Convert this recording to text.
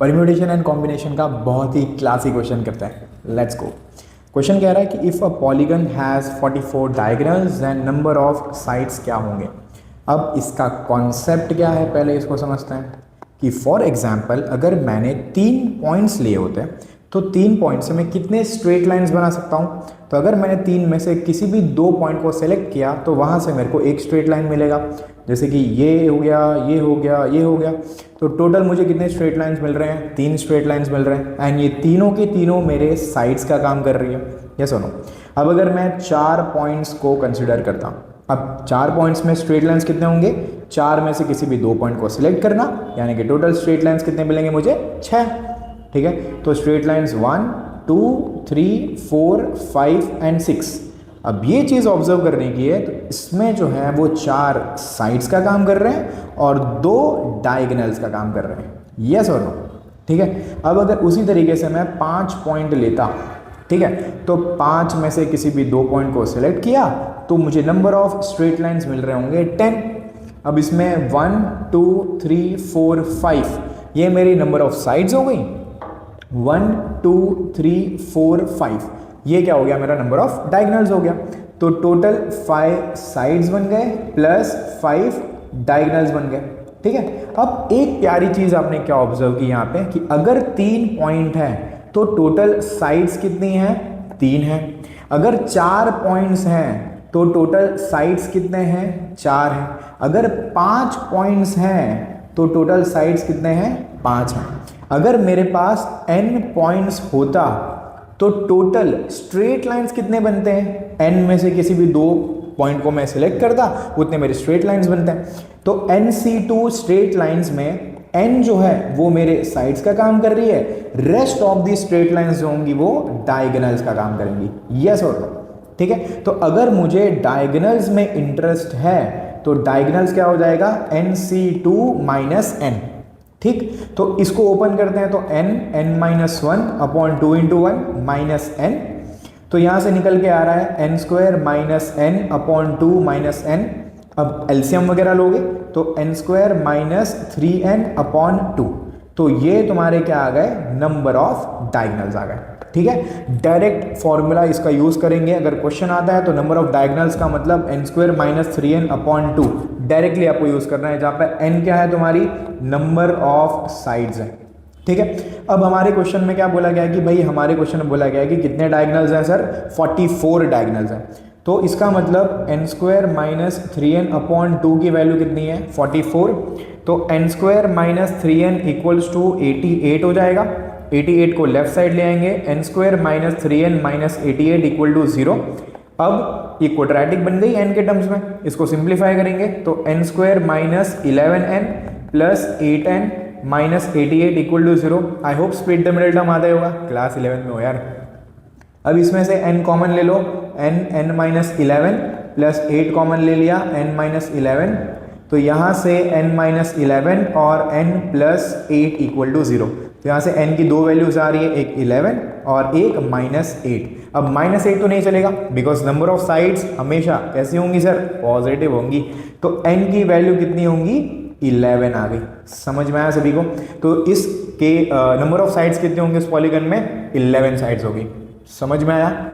Permutation and combination का बहुत ही classic question करते हैं। Let's go. क्वेश्चन कह रहा है कि if a polygon has 44 diagonals then number of sides क्या होंगे। अब इसका कॉन्सेप्ट क्या है पहले इसको समझते हैं कि फॉर एग्जांपल अगर मैंने 3 पॉइंट्स लिए होते हैं तो 3 पॉइंट से मैं कितने स्ट्रेट लाइंस बना सकता हूँ। तो अगर मैंने 3 में से किसी भी 2 पॉइंट को सेलेक्ट किया तो वहाँ से मेरे को एक स्ट्रेट लाइन मिलेगा, जैसे कि ये हो गया, ये हो गया, ये हो गया। तो टोटल मुझे कितने स्ट्रेट लाइंस मिल रहे हैं? 3 स्ट्रेट लाइंस मिल रहे हैं एंड ये तीनों के तीनों मेरे साइड्स का काम कर रही है। यस और नो। अब अगर मैं 4 पॉइंट्स को कंसिडर करता हूँ, अब 4 पॉइंट्स में स्ट्रेट लाइंस कितने होंगे? 4 में से किसी भी 2 पॉइंट को सिलेक्ट करना, यानी कि टोटल स्ट्रेट लाइंस कितने मिलेंगे मुझे? 6। ठीक है, तो स्ट्रेट लाइंस 1 2 3 4 5 एंड 6। अब ये चीज़ ऑब्जर्व करने की है, तो इसमें जो है वो 4 साइड्स का काम कर रहे हैं और 2 डायगोनल्स का काम कर रहे हैं। यस और नो। ठीक है, अब अगर उसी तरीके से मैं 5 पॉइंट लेता, ठीक है, तो 5 में से किसी भी 2 पॉइंट को सिलेक्ट किया तो मुझे नंबर ऑफ स्ट्रेट लाइंस मिल रहे होंगे 10। अब इसमें 1 2 3 4 5 ये मेरी नंबर ऑफ साइड्स हो गई। 1 2 3 4 5 ये क्या हो गया? मेरा नंबर ऑफ डायगोनल्स हो गया। तो टोटल 5 साइड्स बन गए प्लस 5 डायगोनल्स बन गए। ठीक है, अब एक प्यारी चीज़ आपने क्या ऑब्जर्व की यहाँ पे कि अगर 3 पॉइंट है तो टोटल साइड्स कितनी हैं? 3 हैं। अगर 4 पॉइंट्स हैं तो टोटल साइड्स कितने हैं? 4 हैं। अगर 5 पॉइंट्स हैं तो टोटल साइड्स कितने हैं? 5 हैं। अगर मेरे पास n पॉइंट्स होता तो टोटल स्ट्रेट लाइंस कितने बनते हैं? n में से किसी भी 2 पॉइंट को मैं सिलेक्ट करता उतने मेरे स्ट्रेट लाइंस बनते हैं। तो NC2 स्ट्रेट लाइंस में n जो है वो मेरे साइड्स का काम कर रही है, rest of the straight lines जो होंगी वो डायगोनल्स का काम करेंगी। यस और नो। ठीक है, तो अगर मुझे डायगोनल्स में इंटरेस्ट है तो डायगोनल्स क्या हो जाएगा? NC2 minus n। ठीक, तो इसको ओपन करते हैं तो n minus 1 upon 2 into 1 minus n। तो यहां से निकल के आ रहा है n square minus n upon 2 minus n। अब एलसीएम वगैरह लोगे तो n square minus 3n upon 2। तो ये तुम्हारे क्या आ गए? नंबर ऑफ डायगोनल्स आ गए। ठीक है, डायरेक्ट फॉर्मूला इसका यूज करेंगे अगर क्वेश्चन आता है तो नंबर ऑफ डायगोनल्स का मतलब n square minus 3n upon 2 directly आपको यूज करना है, जहां पे n क्या है? तुम्हारी नंबर ऑफ साइड्स है। ठीक है, अब हमारे क्वेश्चन में क्या बोला गया है कि भाई हमारे क्वेश्चन में बोला गया है कि कितने डायगोनल्स हैं सर? 44 डायगोनल्स हैं। तो इसका मतलब n square minus 3n upon 2 की वैल्यू कितनी है? 44। तो n square minus 3n equals to 88 हो जाएगा। 88 को लेफ्ट साइड ले आएंगे, n square minus 3n minus 88 equal to 0। अब ये क्वाड्रेटिक बन गई n के टर्म्स में, इसको सिंप्लीफाई करेंगे तो n square minus 11n plus 8n minus 88 equal to 0। I hope split the middle term आता होगा, क्लास 11 में हो यार। अब इसमें से n कॉमन ले लो, n माइनस 11 प्लस 8 कॉमन ले लिया, n माइनस 11। तो यहाँ से n माइनस 11 और n प्लस 8 इक्वल टू 0। तो यहाँ से n की 2 वैल्यूज आ रही है, एक 11 और एक माइनस 8। अब माइनस 8 तो नहीं चलेगा बिकॉज नंबर ऑफ साइड्स हमेशा कैसी होंगी सर? पॉजिटिव होंगी। तो n की वैल्यू कितनी होंगी? 11 आ गई। समझ में आया सभी को? तो इसके नंबर ऑफ साइड्स कितने होंगे इस पॉलीगन में? 11 साइड्स होगी। समझ में आया?